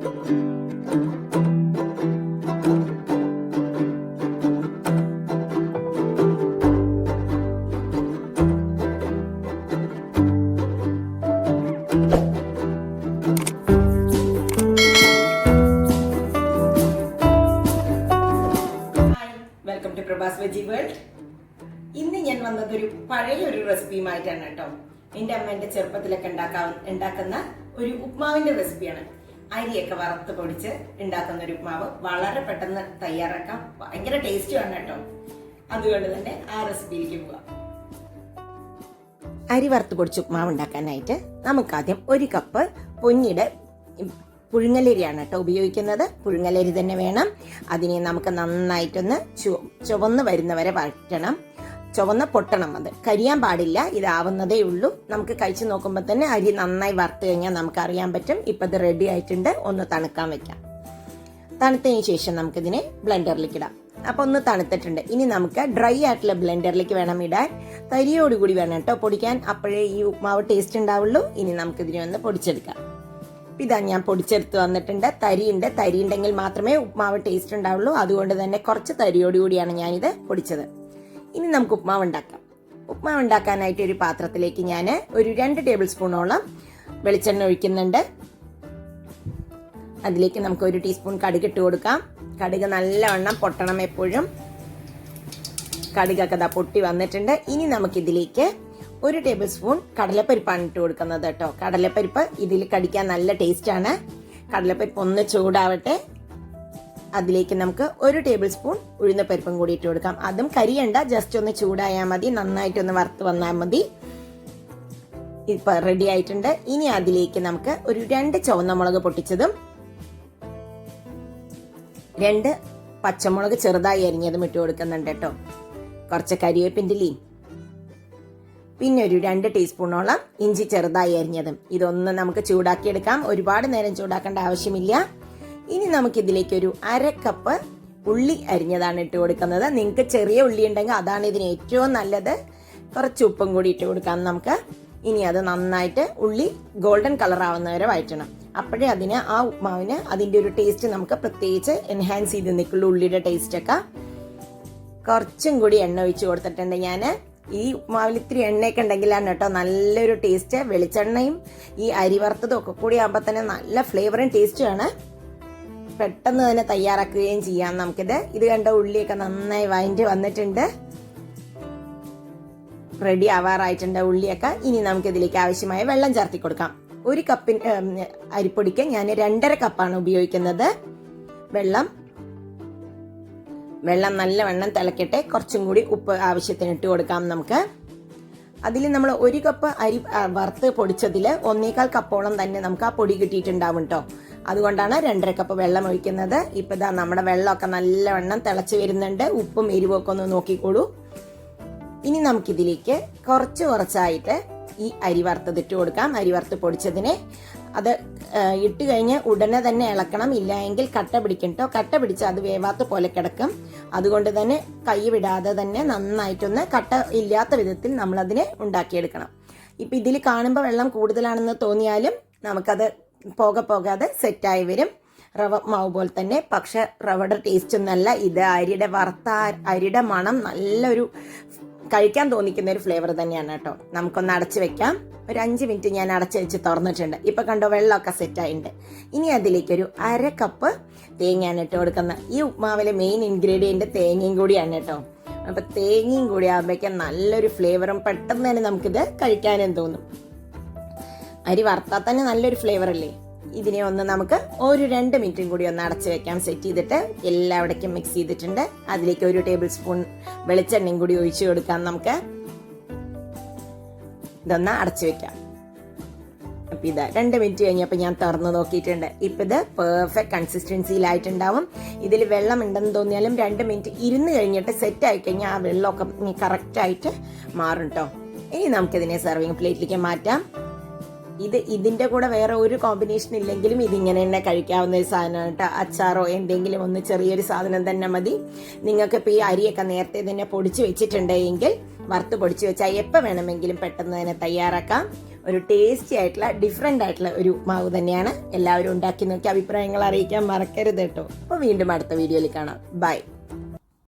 Welcome to Prabhas veggie world. ഇന്ന് ഞാൻ വന്നത് ഒരു പഴയൊരു റെസിപ്പിയുമായിട്ടാണ് കേട്ടോ. എൻ്റെ അമ്മേന്റെ ചെറുപ്പത്തിലൊക്കെ ഉണ്ടാക്കുന്ന ഒരു ഉപ്മാവിന്റെ റെസിപ്പിയാണ്. അരിയൊക്കെ വറുത്ത് പൊടിച്ച് ഉണ്ടാക്കുന്ന ഒരു ഉപ്മാവ് വളരെ പെട്ടെന്ന് തയ്യാറാക്കാം, ഭയങ്കര ടേസ്റ്റുമാണ് കേട്ടോ. അതുകൊണ്ട് തന്നെ ആ റെസിപ്പിയിലേക്ക് പോവാം. അരി വറുത്ത് പൊടിച്ച് ഉപ്മാവ് ഉണ്ടാക്കാനായിട്ട് നമുക്കാദ്യം 1 കപ്പ് പൊന്നിയുടെ പുഴുങ്ങലരിയാണ് കേട്ടോ ഉപയോഗിക്കുന്നത്. പുഴുങ്ങലരി തന്നെ വേണം. അതിനെ നമുക്ക് നന്നായിട്ടൊന്ന് ചുവന്ന് വരുന്നവരെ വഴറ്റണം. ചുവന്ന് പൊട്ടണം, അത് കരിയാൻ പാടില്ല. ഇതാവുന്നതേ ഉള്ളൂ. നമുക്ക് കഴിച്ചു നോക്കുമ്പോൾ തന്നെ അരി നന്നായി വറുത്ത് കഴിഞ്ഞാൽ നമുക്ക് അറിയാൻ പറ്റും ഇപ്പം ഇത് റെഡി ആയിട്ടുണ്ട്. ഒന്ന് തണുക്കാൻ വെക്കാം. തണുത്തതിന് ശേഷം നമുക്കിതിനെ ബ്ലെൻഡറിലേക്ക് ഇടാം. അപ്പൊ ഒന്ന് തണുത്തിട്ടുണ്ട്. ഇനി നമുക്ക് ഡ്രൈ ആയിട്ടുള്ള ബ്ലെൻഡറിലേക്ക് വേണം ഇടാൻ. തരിയോടുകൂടി വേണം കേട്ടോ പൊടിക്കാൻ, അപ്പോഴേ ഈ ഉപ്മാവ് ടേസ്റ്റ് ഉണ്ടാവുള്ളൂ. ഇനി നമുക്കിതിനെ ഒന്ന് പൊടിച്ചെടുക്കാം. ഇതാ ഞാൻ പൊടിച്ചെടുത്ത് വന്നിട്ടുണ്ട്. തരിയുണ്ട്. തരി ഉണ്ടെങ്കിൽ മാത്രമേ ഉപ്മാവ് ടേസ്റ്റ് ഉണ്ടാവുള്ളൂ. അതുകൊണ്ട് തന്നെ കുറച്ച് തരിയോടുകൂടിയാണ് ഞാനിത് പൊടിച്ചത്. ഇനി നമുക്ക് ഉപ്മാവ് ഉണ്ടാക്കാം. ഉപ്മാവ് ഉണ്ടാക്കാനായിട്ട് ഒരു പാത്രത്തിലേക്ക് ഞാൻ ഒരു 2 ടേബിൾ സ്പൂണോളം വെളിച്ചെണ്ണ ഒഴിക്കുന്നുണ്ട്. അതിലേക്ക് നമുക്ക് 1 ടീസ്പൂൺ കടുക് ഇട്ട് കൊടുക്കാം. കടുക് നല്ലവണ്ണം പൊട്ടണം എപ്പോഴും. കടുകൊക്കെ പൊട്ടി വന്നിട്ടുണ്ട്. ഇനി നമുക്കിതിലേക്ക് 1 ടേബിൾ സ്പൂൺ കടലപ്പരിപ്പാണ് ഇട്ട് കൊടുക്കുന്നത് കേട്ടോ. കടലപ്പരിപ്പ് ഇതിൽ കടിക്കാൻ നല്ല ടേസ്റ്റ് ആണ്. കടലപ്പരിപ്പ് ഒന്ന് ചൂടാവട്ടെ. അതിലേക്ക് നമുക്ക് 1 ടേബിൾ സ്പൂൺ ഉഴുന്നപ്പരിപ്പും കൂടി ഇട്ട് കൊടുക്കാം. അതും കരിയണ്ട, ജസ്റ്റ് ഒന്ന് ചൂടായാൽ മതി. നന്നായിട്ടൊന്ന് വറുത്ത് വന്നാൽ മതി. ഇപ്പൊ റെഡി ആയിട്ടുണ്ട്. ഇനി അതിലേക്ക് നമുക്ക് ഒരു 2 ചുവന്ന മുളക് പൊട്ടിച്ചതും 2 പച്ചമുളക് ചെറുതായി അരിഞ്ഞതും ഇട്ട് കൊടുക്കുന്നുണ്ട് കേട്ടോ. കുറച്ച് കരിവേപ്പിൻ്റെ ഇലയും പിന്നെ ഒരു 2 ടീസ്പൂണോളം ഇഞ്ചി ചെറുതായി അരിഞ്ഞതും. ഇതൊന്ന് നമുക്ക് ചൂടാക്കിയെടുക്കാം. ഒരുപാട് നേരം ചൂടാക്കേണ്ട ആവശ്യമില്ല. ഇനി നമുക്കിതിലേക്ക് ഒരു 1/2 കപ്പ് ഉള്ളി അരിഞ്ഞതാണ് ഇട്ട് കൊടുക്കുന്നത്. നിങ്ങൾക്ക് ചെറിയ ഉള്ളി ഉണ്ടെങ്കിൽ അതാണ് ഇതിന് ഏറ്റവും നല്ലത്. കുറച്ച് ഉപ്പും കൂടി ഇട്ട് കൊടുക്കാം നമുക്ക്. ഇനി അത് നന്നായിട്ട് ഉള്ളി ഗോൾഡൻ കളർ ആവുന്നവരെ വഴറ്റണം. അപ്പോഴേ അതിന് ആ ഉപ്മാവിന് അതിൻ്റെ ഒരു ടേസ്റ്റ് നമുക്ക് പ്രത്യേകിച്ച് എൻഹാൻസ് ചെയ്ത് നിൽക്കുള്ളൂ. ഉള്ളിയുടെ ടേസ്റ്റ് ഒക്കെ. കുറച്ചും കൂടി എണ്ണ ഒഴിച്ച് കൊടുത്തിട്ടുണ്ട് ഞാൻ. ഈ ഉപ്മാവിൽ ഇത്തിരി എണ്ണയൊക്കെ ഉണ്ടെങ്കിലാണ് കേട്ടോ നല്ലൊരു ടേസ്റ്റ്. വെളിച്ചെണ്ണയും ഈ അരി വറുത്തതും ഒക്കെ കൂടി ആകുമ്പോൾ തന്നെ നല്ല ഫ്ലേവറും ടേസ്റ്റുമാണ്. പെട്ടെന്ന് തന്നെ തയ്യാറാക്കുകയും ചെയ്യാം നമുക്കിത്. ഇത് കണ്ട ഉള്ളിയൊക്കെ നന്നായി വഴറ്റി വന്നിട്ടുണ്ട്. റെഡി ആവാറായിട്ടുണ്ട് ഉള്ളിയൊക്കെ. ഇനി നമുക്കിതിലേക്ക് ആവശ്യമായ വെള്ളം ചേർത്തി കൊടുക്കാം. 1 കപ്പിന് അരിപ്പൊടിക്ക് ഞാൻ 2.5 കപ്പാണ് ഉപയോഗിക്കുന്നത്. വെള്ളം നല്ലവണ്ണം തിളക്കട്ടെ. കുറച്ചും കൂടി ഉപ്പ് ആവശ്യത്തിന് ഇട്ട് കൊടുക്കാം നമുക്ക്. അതിൽ നമ്മൾ 1 കപ്പ് അരി വറുത്ത് പൊടിച്ചതിൽ 1.25 കപ്പോളം തന്നെ നമുക്ക് ആ പൊടി കിട്ടിയിട്ടുണ്ടാവും കേട്ടോ. അതുകൊണ്ടാണ് 2.5 കപ്പ് വെള്ളം ഒഴിക്കുന്നത്. ഇപ്പൊ ഇതാ നമ്മുടെ വെള്ളമൊക്കെ നല്ലവണ്ണം തിളച്ച് വരുന്നുണ്ട്. ഉപ്പും എരിവും ഒക്കെ ഒന്ന് നോക്കിക്കോളൂ. ഇനി നമുക്കിതിലേക്ക് കുറച്ചായിട്ട് ഈ അരി വറുത്തത് ഇട്ട് കൊടുക്കാം. അരി വറുത്ത് പൊടിച്ചതിനെ അത് ഇട്ട് കഴിഞ്ഞ് ഉടനെ തന്നെ ഇളക്കണം. ഇല്ല എങ്കിൽ കട്ട പിടിക്കും കേട്ടോ. കട്ട പിടിച്ച് അത് വേവാത്ത പോലെ കിടക്കും. അതുകൊണ്ട് തന്നെ കൈ വിടാതെ തന്നെ നന്നായിട്ടൊന്ന് കട്ട ഇല്ലാത്ത വിധത്തിൽ നമ്മളതിനെ ഉണ്ടാക്കിയെടുക്കണം. ഇപ്പം ഇതിൽ കാണുമ്പോൾ വെള്ളം കൂടുതലാണെന്ന് തോന്നിയാലും നമുക്കത് പോകാതെ സെറ്റായി വരും. റവ മാവ് പോലെ തന്നെ. പക്ഷെ റവയുടെ ടേസ്റ്റ് ഒന്നല്ല ഇത്. വറുത്ത അരിയുടെ മണം നല്ലൊരു കഴിക്കാൻ തോന്നിക്കുന്ന ഒരു ഫ്ലേവർ തന്നെയാണ് കേട്ടോ. നമുക്കൊന്ന് അടച്ചു വെക്കാം. ഒരു 5 മിനിറ്റ് ഞാൻ അടച്ചു വെച്ച് തുറന്നിട്ടുണ്ട്. ഇപ്പൊ കണ്ടോ വെള്ളമൊക്കെ സെറ്റായിട്ടുണ്ട്. ഇനി അതിലേക്കൊരു 1/2 കപ്പ് തേങ്ങയാണ് ഇട്ട് കൊടുക്കുന്നത്. ഈ ഉപ്മാവിലെ മെയിൻ ഇൻഗ്രീഡിയന്റ് തേങ്ങയും കൂടിയാണ് കേട്ടോ. അപ്പൊ തേങ്ങയും കൂടി ആകുമ്പോഴേക്കും നല്ലൊരു ഫ്ലേവറും പെട്ടെന്ന് തന്നെ നമുക്കിത് കഴിക്കാനും തോന്നും. അരി വറുത്താൽ തന്നെ നല്ലൊരു ഫ്ലേവർ അല്ലേ. ഇതിനെ ഒന്ന് നമുക്ക് ഒരു 2 മിനിറ്റും കൂടി ഒന്ന് അടച്ചു വെക്കാം. സെറ്റ് ചെയ്തിട്ട് എല്ലാവിടേക്കും മിക്സ് ചെയ്തിട്ടുണ്ട്. അതിലേക്ക് 1 ടേബിൾ സ്പൂൺ വെളിച്ചെണ്ണയും കൂടി ഒഴിച്ചു കൊടുക്കാം നമുക്ക്. ഇതൊന്ന് അടച്ചു വെക്കാം. അപ്പൊ ഇത് 2 മിനിറ്റ് കഴിഞ്ഞപ്പോൾ ഞാൻ തുറന്ന് നോക്കിയിട്ടുണ്ട്. ഇപ്പൊ ഇത് പെർഫെക്റ്റ് കൺസിസ്റ്റൻസിയിലായിട്ടുണ്ടാവും. ഇതിൽ വെള്ളം ഉണ്ടെന്ന് തോന്നിയാലും 2 മിനിറ്റ് ഇരുന്ന് കഴിഞ്ഞിട്ട് സെറ്റ് ആയി കഴിഞ്ഞാൽ ആ വെള്ളമൊക്കെ കറക്റ്റ് ആയിട്ട് മാറും കേട്ടോ. ഇനി നമുക്കിതിനെ സെർവിങ് പ്ലേറ്റിലേക്ക് മാറ്റാം. ഇതിന്റെ കൂടെ വേറെ ഒരു കോമ്പിനേഷൻ ഇല്ലെങ്കിലും ഇതിങ്ങനെ തന്നെ കഴിക്കാവുന്ന ഒരു സാധനമാണ് കേട്ടോ. അച്ചാറോ എന്തെങ്കിലും ഒന്ന് ചെറിയൊരു സാധനം തന്നെ മതി. നിങ്ങൾക്ക് ഇപ്പോൾ ഈ അരിയൊക്കെ നേരത്തെ തന്നെ പൊടിച്ച് വെച്ചിട്ടുണ്ടെങ്കിൽ വറുത്ത് പൊടിച്ച് വെച്ചാൽ എപ്പോൾ വേണമെങ്കിലും പെട്ടെന്ന് തന്നെ തയ്യാറാക്കാം. ഒരു ടേസ്റ്റി ആയിട്ടുള്ള ഡിഫറെൻ്റ് ആയിട്ടുള്ള ഒരു മാവ് തന്നെയാണ്. എല്ലാവരും ഉണ്ടാക്കി നോക്കി അഭിപ്രായങ്ങൾ അറിയിക്കാൻ മറക്കരുത് കേട്ടോ. അപ്പോൾ വീണ്ടും അടുത്ത വീഡിയോയിൽ കാണാം. ബൈ.